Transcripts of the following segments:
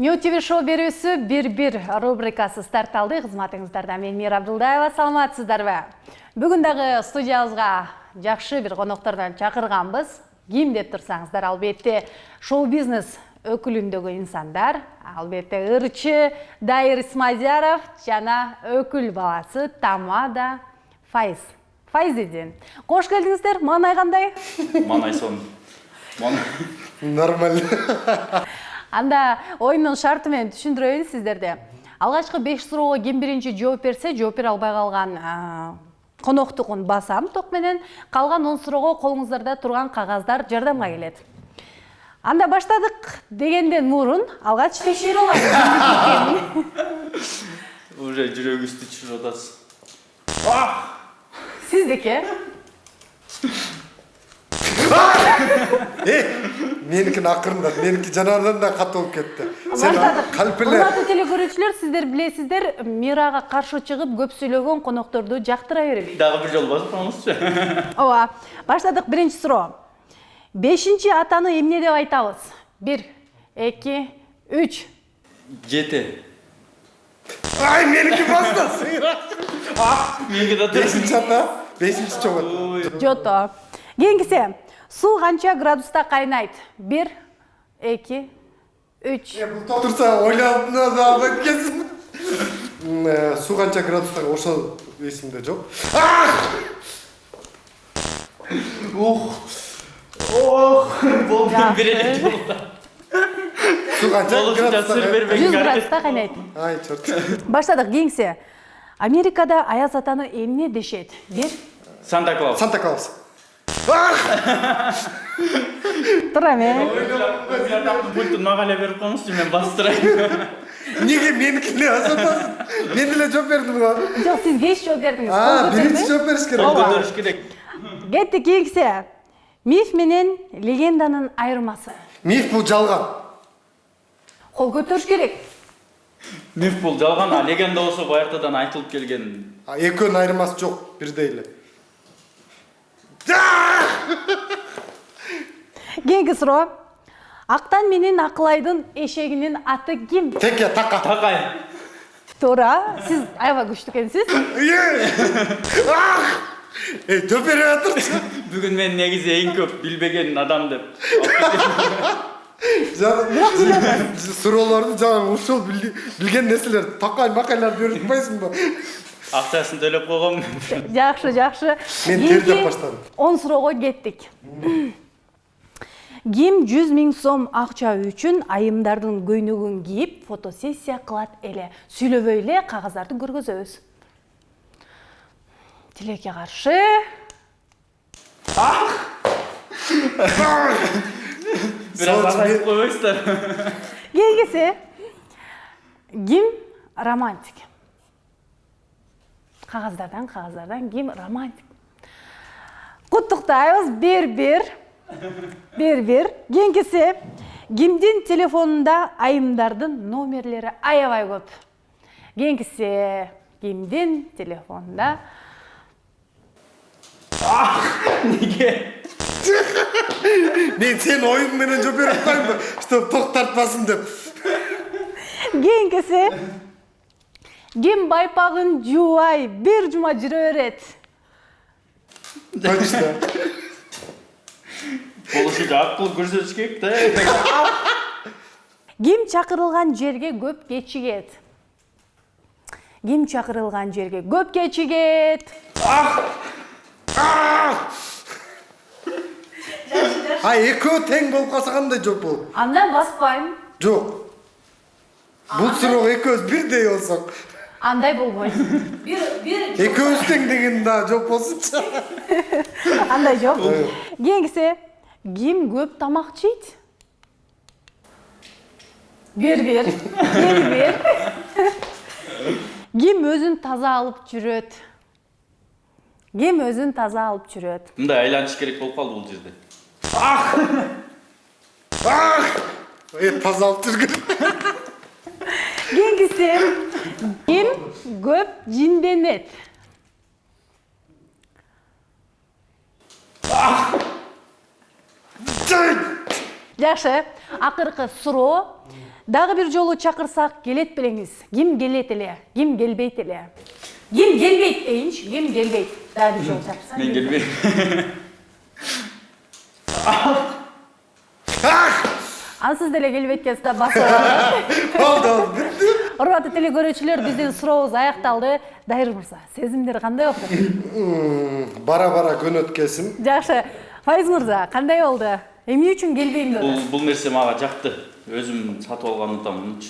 New TV шоу берүүсү бир рубрикасы старт алды. Кызматыңыздарда мен Мира Абдулдаева. Саламатсыздарбы? Бүгүн дагы студиябызга жакшы бир коноктордон чакырганбыз. Ким деп турсаңыздар, албетте шоу-бизнес өкүлүндөгү инсандар, албетте ырчы Дайыр Исмадияров жана өкүл баласы Тамада Файзидин. Кош келдиңиздер. Маанай кандай? Маанай сон. Нормально. Анда оюндун шарты менен түшүндүрөйүн сиздерде. Алгачкы 5 суроого ким биринчи жооп берсе, жооп бере албай калган коноктукун басам ток менен. Калган 10 суроого колуңуздарда турган кагаздар жардамга келет. Анда баштадык дегенден мурун алгач текшере алайын. Уже жүрөгүбүздү түшүрүп атасыз. Сиздики? Меникин акырындап, меники жанардан да катуу болуп кетти. Сен калпеле. Урматтуу телекөрүүчүлөр, сиздер билесиздер, Мирага каршы чыгып көп сүйлөгөн конокторду жактыра бербейт. Дагы бир жолу басып коңузчу. Ооба, баштадык. Биринчи суроо. 5-чи атаны эмне деп айтабыз? 1, 2, 3. 7. Ай, меники бастасың. Меники да тур. 5-чи ата, 5-чи чогот. Жото. Кийинкиси. Суу канча градуста кайнайт? 1, 2, 3. Турса, ойлоодуна да албай кетсин. Суу канча градуста ошол эсимде жок. Болду бир эле жолу. Суу канча градуста? 100 градуста кайнайт. Ай, чорт. Баштадык. Кийинкиси. Америкада аяз атаны эмне дешет? 1. Санта Клаус. Санта Клаус. Тура мен. Буйтун мага эле берип коңузчу, мен бастырайын. Неге меникине азатасың? Мен эле жооп бердим го. Жок, сиз кеш жооп бердиңиз. Биринчи жооп бериш керек. Көтөрүш керек. Кеттик. Кийинкиси. Миф менен легенданын айырмасы. Миф бул жалган. Кол көтөрүш керек. Миф бул жалган, а легенда болсо баягыдан айтылып келген. Экөөнүн айырмасы жок, бирдей эле. Кийинки суроо. Актан менен Акылайдын эшегинин аты ким? Теке, така. Такай. Туура. Сиз аябай күчтүү экенсиз. Жооп берип атырчы. Бүгүн мен негизи эң көп билбеген адам деп. Суроолорду жана ушул билген нерселер такай-макайларды берип атпайсыңбы? Акчасын төлөп койгом. Жакшы. Мен тердеп баштадым. 10 суроого кеттик. Ким 100 000 сом акча үчүн айымдардын көйнөгүн кийип фотосессия кылат эле? Сүйлөбөй эле кагаздарды көргөзөбүз. Тилекке каршы. Бирок азайтып койбойсуздар. Кийинкиси. Ким романтик? Кагаздардан ким романтик? Куттуктайбыз. 1-1. Кийинкиси. Кимдин телефонунда айымдардын номерлери аябай көп? Кийинкиси. Кимдин телефонунда? Неге? Мен сен оюн менен жооп берип атпаймынбы, чтоб токтотпасын деп. Кийинкиси. Ким байпагын жуубай бир жума жүрө берет? Точно. Болушу акыл көрсөтүш керек да. Ким чакырылган жерге көп кечигет? Ким чакырылган жерге көп кечигет? Экөө тең болуп калса кандай жооп болот? Андан баспайм. Жок. Бул суроо экөөбүз бирдей болсок. Андай болбойт. Экөөбүз тең деген да жооп болсунчу. Андай жок. Кийинкиси. Ким көп тамак жейт? 1-1. Ким өзүн таза алып жүрөт? Мындай айланыш керек болуп калды бул жерде. Таза алып жүргөн. Кийинкиси. Ким көп жинденет? Жакшы. Акыркы суроо. дагы бир жолу чакырсак келет белеңиз. Ким келет эле, ким келбейт эле? Ким келбейт дейинчи, ким келбейт? Дагы бир жолу чакырсак. Мен келбейм. Ансыз деле келбейт экенсиз басып. Болду, бүтү. Урматтуу телекөрүүчүлөр, биздин сурообуз аякталды. Дайыр мырза, сезимдер кандай болду? Бара-бара көнөт келсин. Жакшы. Файыз мырза, кандай болду? Эмне үчүн келбейм деп? Бул нерсе мага жакты. Өзүм сатып алганымдан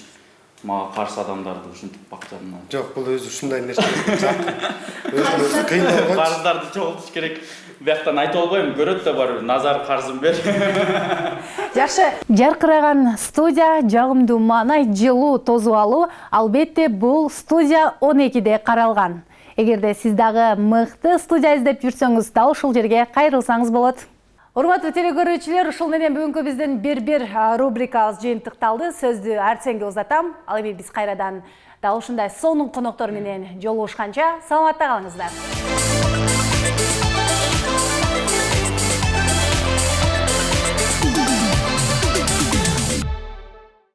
мага каршы адамдарды ушинтип бакчамын. Жок, бул өзү ушундай нерсе. Өзү кыйналган. Карыздарды чогултуш керек. Бияктан айтып албайм, көрөт да бар, назар карзын бер. Жакшы, жаркыраган студия, жагымдуу маанай, жылуу, тозуп алуу, албетте бул студия 12де каралган. Эгерде сиз дагы мыкты студия издеп жүрсөңүз, дал ушул жерге кайрылсаңыз болот. Урматтуу телекөрүүчүлөр, ушул менен бүгүнкү биздин бир рубрикабыз жыйынтыкталды. Сөздү Арсенге узатам. Ал эми биз кайрадан дал ушундай сонун коноктору менен жолугушканча саламатта калыңыздар.